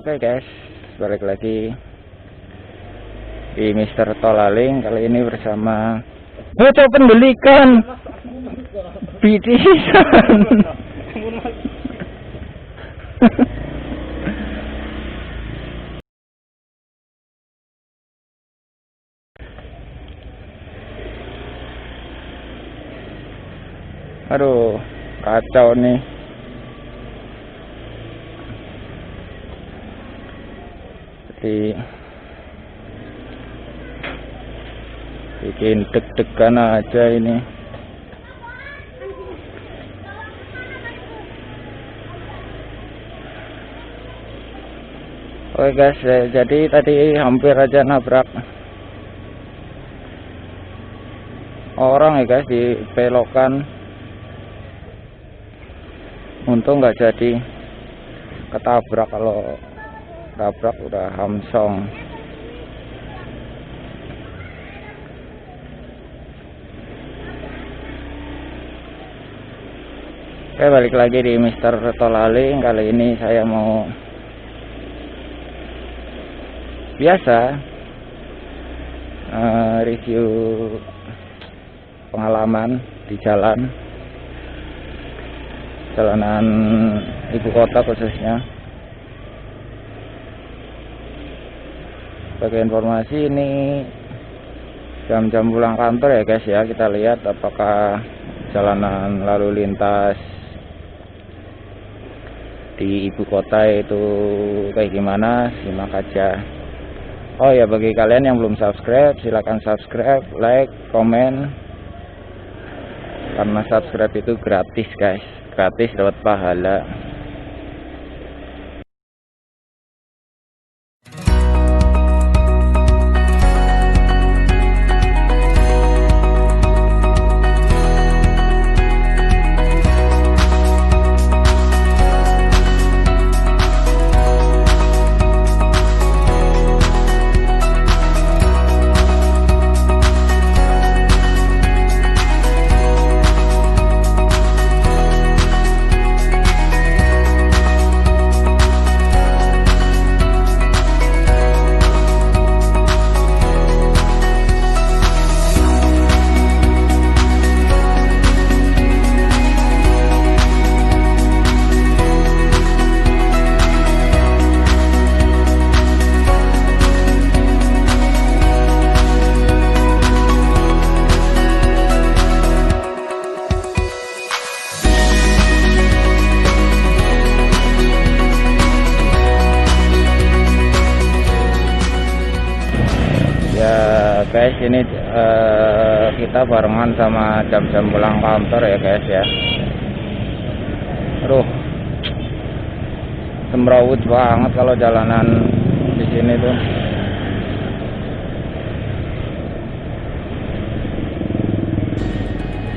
Oke guys, balik lagi di Mister Tolaling. Kali ini bersama bocah pendelingan bitisan. Aduh, kacau nih. Bikin deg-degan aja ini. Oke guys, jadi tadi hampir aja nabrak orang ya guys di belokan. Untung nggak jadi ketabrak, kalau tabrak udah hamsong. Oke, balik lagi di Mister Tolaling. Kali ini saya mau biasa review pengalaman di jalanan ibu kota khususnya. Sebagai informasi, ini jam-jam pulang kantor ya guys ya. Kita lihat apakah jalanan lalu lintas di ibu kota itu kayak gimana. Simak aja. Oh ya, bagi kalian yang belum subscribe, silahkan subscribe, like, komen. Karena subscribe itu gratis guys, gratis dapat pahala. Ya guys, ini kita barengan sama jam-jam pulang kantor ya guys ya. Aduh, semrawut banget kalau jalanan di sini tuh.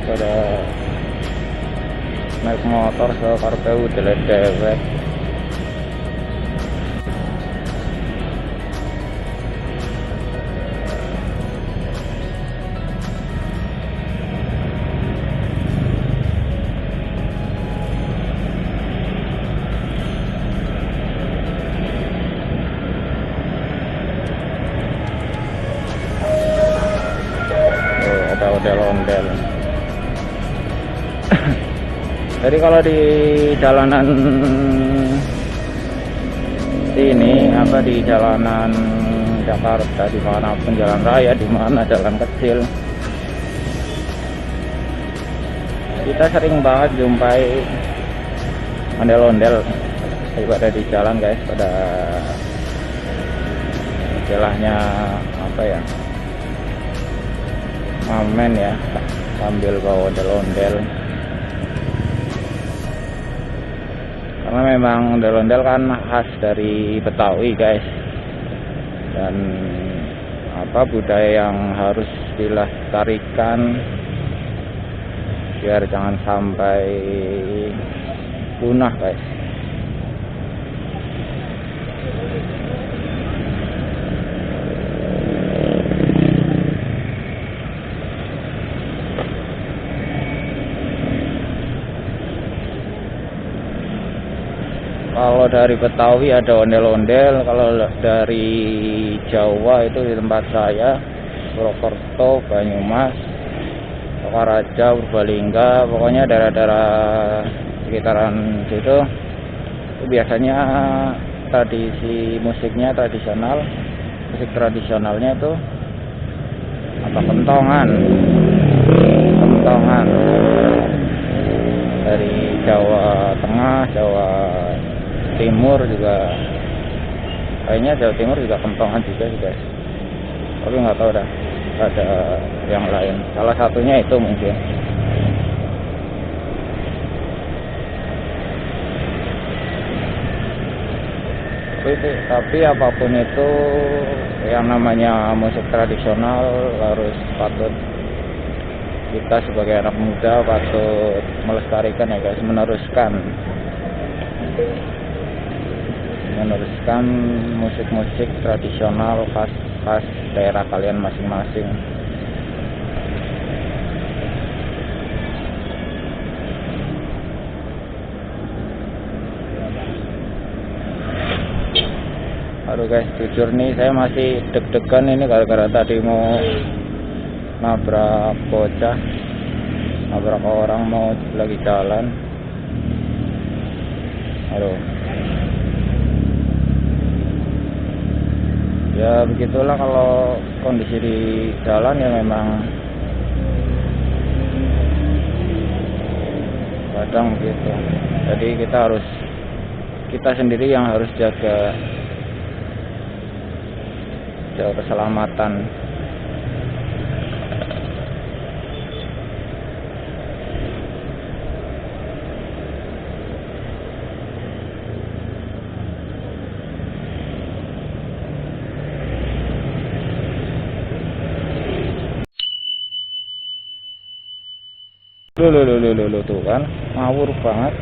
Pada naik motor sekarpeu dewek. Ada ondel-ondel. Jadi kalau di jalanan ini di jalanan Jakarta, dimanapun jalan raya, dimana jalan kecil, kita sering banget jumpai ondel-ondel pada di jalan guys. Pada istilahnya ngamen ya, sambil bawa ondel-ondel. Karena memang ondel-ondel kan khas dari Betawi guys, dan budaya yang harus dilestarikan biar jangan sampai punah guys. Kalau Kalau dari Betawi ada ondel-ondel, kalau dari Jawa itu di tempat saya Purwokerto, Banyumas, Sukaraja, Purbalingga, pokoknya daerah-daerah sekitaran situ itu biasanya tradisi musiknya tradisional, musik tradisionalnya itu apa, kentongan dari Jawa Tengah, Jawa Timur juga, kayaknya Jawa Timur juga kentongan juga sih guys, tapi nggak tahu dah ada yang lain, salah satunya itu mungkin. Tapi apapun itu yang namanya musik tradisional harus patut kita sebagai anak muda patut melestarikan ya guys, meneruskan musik-musik tradisional khas daerah kalian masing-masing. Aduh guys, jujur nih saya masih deg-degan ini gara-gara tadi mau nabrak bocah, nabrak orang mau lagi jalan. Aduh, ya begitulah kalau kondisi di jalan ya, memang kadang begitu. Jadi kita sendiri yang harus jaga keselamatan. Loh, tuh kan ngawur banget.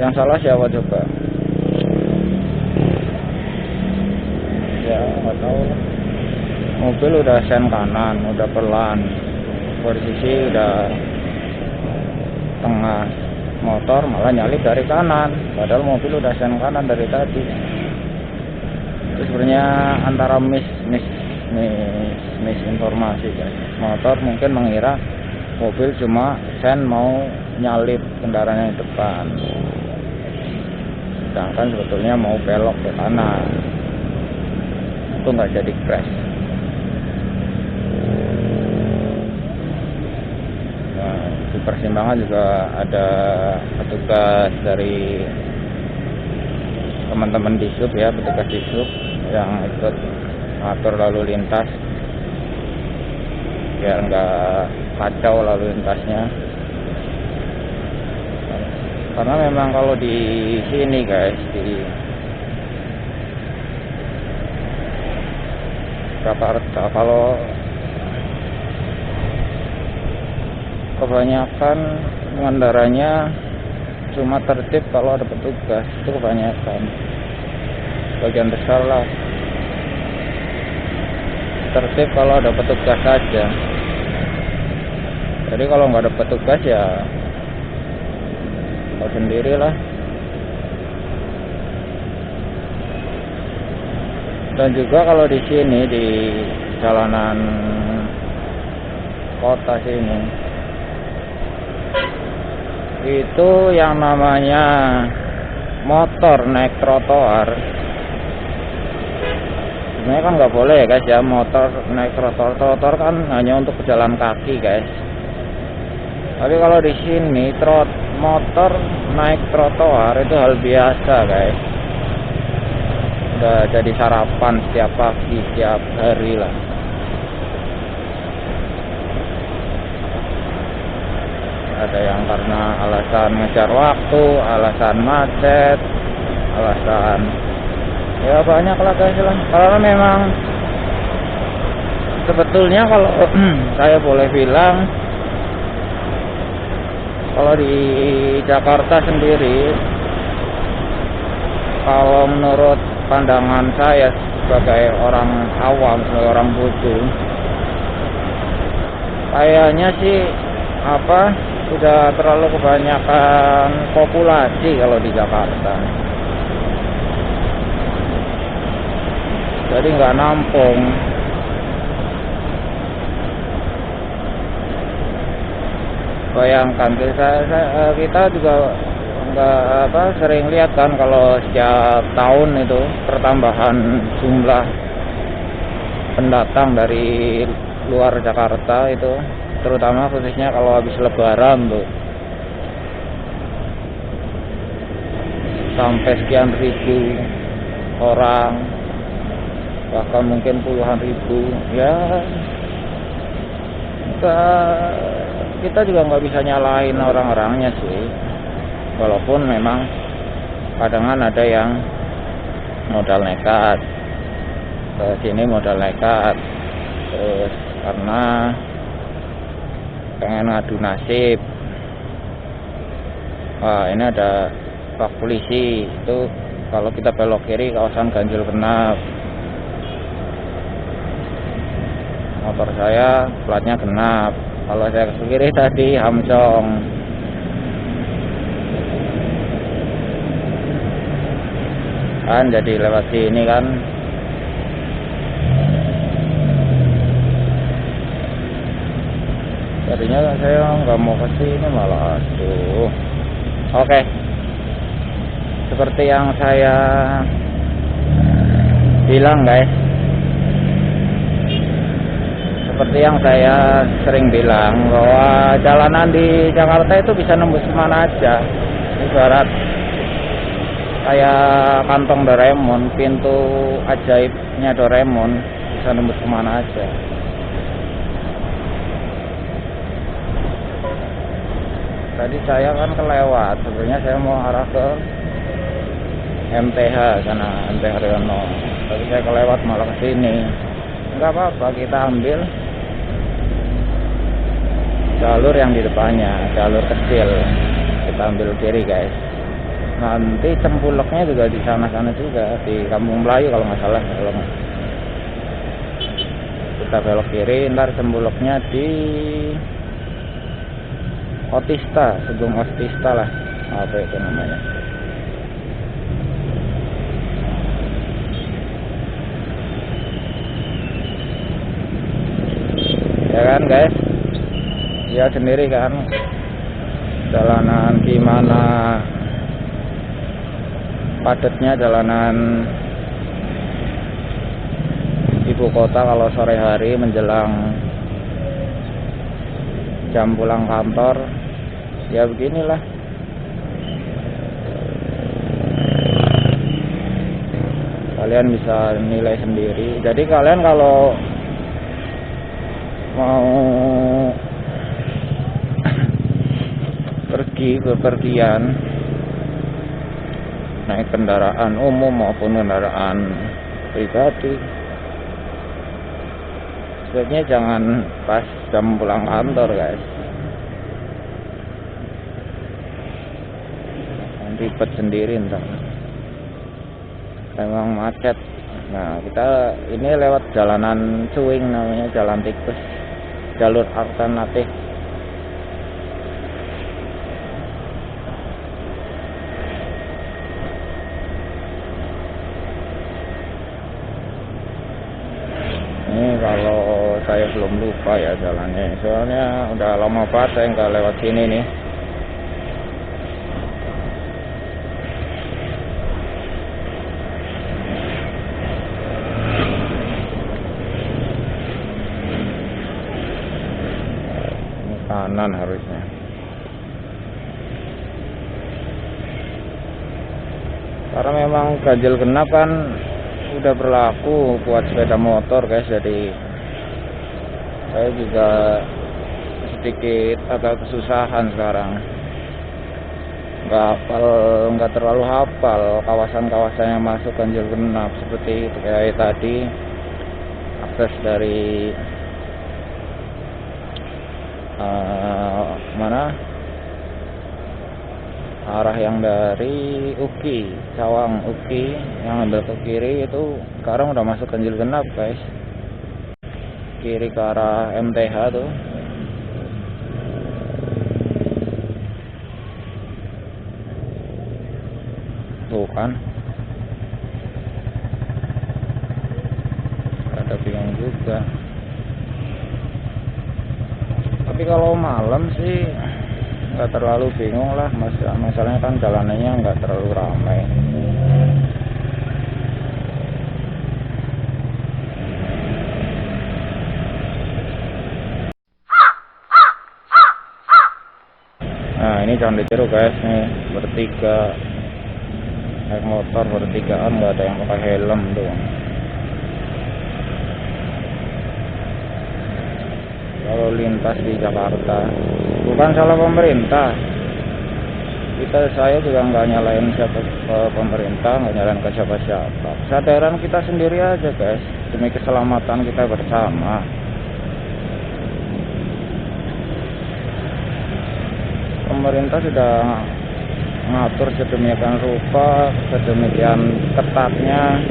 Yang salah siapa coba? Ya nggak tahu lah. Mobil udah sen kanan, udah pelan, posisi udah tengah, motor malah nyalip dari kanan, padahal mobil udah sen kanan dari tadi. Itu sebenarnya antara misinformasi guys. Motor mungkin mengira mobil cuma sen mau nyalip kendaraan yang depan, sedangkan sebetulnya mau belok ke kanan. Itu nggak jadi crash. Nah, di persimpangan juga ada petugas dari teman-teman Dishub ya, petugas Dishub yang ikut atur lalu lintas biar nggak kacau lalu lintasnya. Karena memang kalau di sini guys, di Jakarta, kalau kebanyakan pengendaranya cuma tertib kalau ada petugas, itu kebanyakan, bagian besar lah tertib kalau ada petugas saja. Jadi kalau nggak ada petugas ya kau sendirilah. Dan juga kalau di sini di jalanan kota sini itu yang namanya motor naik trotoar sebenarnya kan nggak boleh ya guys ya, motor naik trotoar kan hanya untuk pejalan kaki guys. Tapi kalau di sini motor naik trotoar itu hal biasa guys, udah jadi sarapan setiap pagi, setiap hari lah. Ada yang karena alasan ngejar waktu, alasan macet, alasan ya banyak lah guys lah. Karena memang sebetulnya kalau saya boleh bilang, kalau di Jakarta sendiri, kalau menurut pandangan saya sebagai orang awam, sebagai orang bodoh, kayaknya sih Sudah terlalu kebanyakan populasi kalau di Jakarta, jadi nggak nampung. Bayangkan kita juga nggak sering lihat kan kalau setiap tahun itu pertambahan jumlah pendatang dari luar Jakarta itu, terutama khususnya kalau habis Lebaran tuh, sampai sekian ribu orang, bahkan mungkin puluhan ribu. Ya kita juga nggak bisa nyalahin orang-orangnya sih, walaupun memang kadang ada yang modal nekat ke sini, modal nekat terus karena pengen ngadu nasib. Wah, ini ada pak polisi, itu kalau kita belok kiri kawasan ganjil genap. Motor saya platnya genap, kalau saya ke kiri tadi hamcong. Kan jadi lewat sini kan. Tadinya saya nggak mau ke sini malah aduh. Oke. Seperti yang saya bilang guys, seperti yang saya sering bilang bahwa jalanan di Jakarta itu bisa nembus kemana aja. Ibarat kayak kantong Doraemon, pintu ajaibnya Doraemon, bisa nembus kemana aja. Tadi saya kan kelewat, sebenarnya saya mau arah ke MTH sana, MTH Haryono, tapi saya kelewat malah ke sini. Enggak apa-apa, kita ambil jalur yang di depannya, jalur kecil. Kita ambil kiri guys. Nanti Cempuleknya juga di sana-sana juga, di Kampung Melayu kalau nggak salah. Kalau kita belok kiri, ntar Cempuleknya di Otista, sebelum Otista lah, apa itu namanya. Ya kan guys, ya sendiri kan jalanan gimana padatnya jalanan ibu kota kalau sore hari menjelang jam pulang kantor. Ya beginilah. Kalian bisa nilai sendiri. Jadi kalian kalau mau pergi bepergian naik kendaraan umum maupun kendaraan pribadi, sebaiknya jangan pas jam pulang kantor guys, ribet sendiri ntar, memang macet. Nah kita ini lewat jalanan cuing, namanya jalan tikus, jalur alternatif. Ini kalau saya belum lupa ya jalannya, soalnya udah lama banget saya nggak lewat sini nih. Kanan harusnya. Karena memang ganjil genap kan udah berlaku buat sepeda motor guys, jadi saya juga sedikit agak kesusahan sekarang. Nggak terlalu hafal kawasan-kawasan yang masuk ganjil genap, seperti kayak tadi akses dari mana arah yang dari UKI, Cawang UKI yang ambil ke kiri itu sekarang udah masuk ganjil genap guys, kiri ke arah MTH tuh. kan, ada bingung juga. Tapi kalau malam sih nggak terlalu bingung lah, masalahnya kan jalanannya nggak terlalu ramai. Nah ini jangan ditiru guys, nih bertiga naik motor bertigaan, nggak ada yang pakai helm tuh. Kalau lintas di Jakarta bukan salah pemerintah, saya juga nggak nyalain siapa pemerintah, nggak nyalain ke siapa-siapa. Kesadaran kita sendiri aja guys, demi keselamatan kita bersama. Pemerintah sudah ngatur sedemikian rupa, sedemikian ketatnya.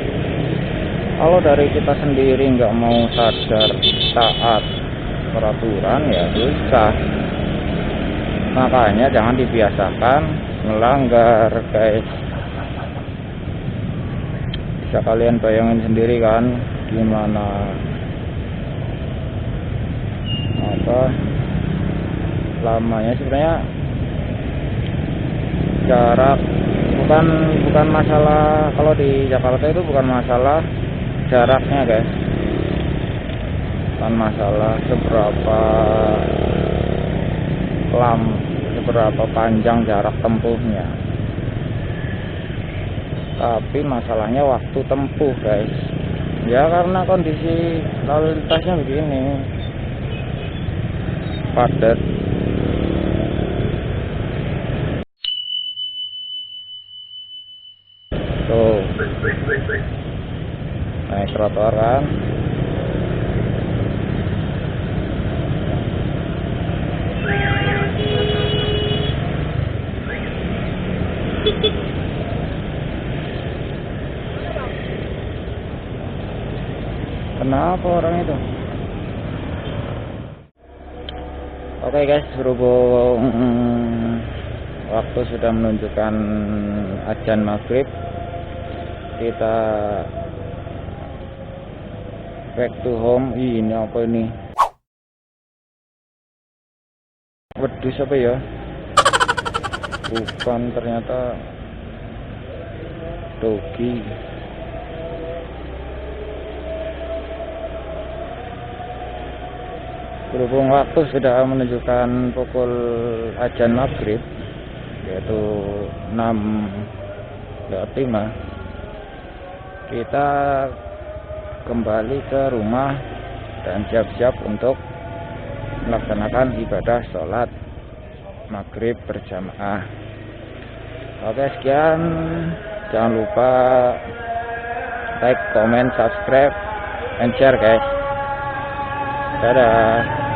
Kalau dari kita sendiri nggak mau sadar taat peraturan, ya susah. Makanya jangan dibiasakan melanggar guys. Bisa kalian bayangin sendiri kan gimana lamanya. Sebenarnya jarak bukan masalah, kalau di Jakarta itu bukan masalah jaraknya guys, bukan masalah seberapa panjang jarak tempuhnya, tapi masalahnya waktu tempuh guys. Ya karena kondisi lalu lintasnya begini, padat. Tuh naik trotoar kan, kenapa orang itu? Oke guys, berhubung waktu sudah menunjukkan azan maghrib, kita back to home. Ini apa ini? Wedus apa ya? Bukan, ternyata dogi. Berhubung waktu sudah menunjukkan pukul azan maghrib, yaitu 6:05, kita kembali ke rumah dan siap-siap untuk melaksanakan ibadah sholat maghrib berjamaah. Oke, sekian. Jangan lupa like, comment, subscribe, and share guys. Dadah.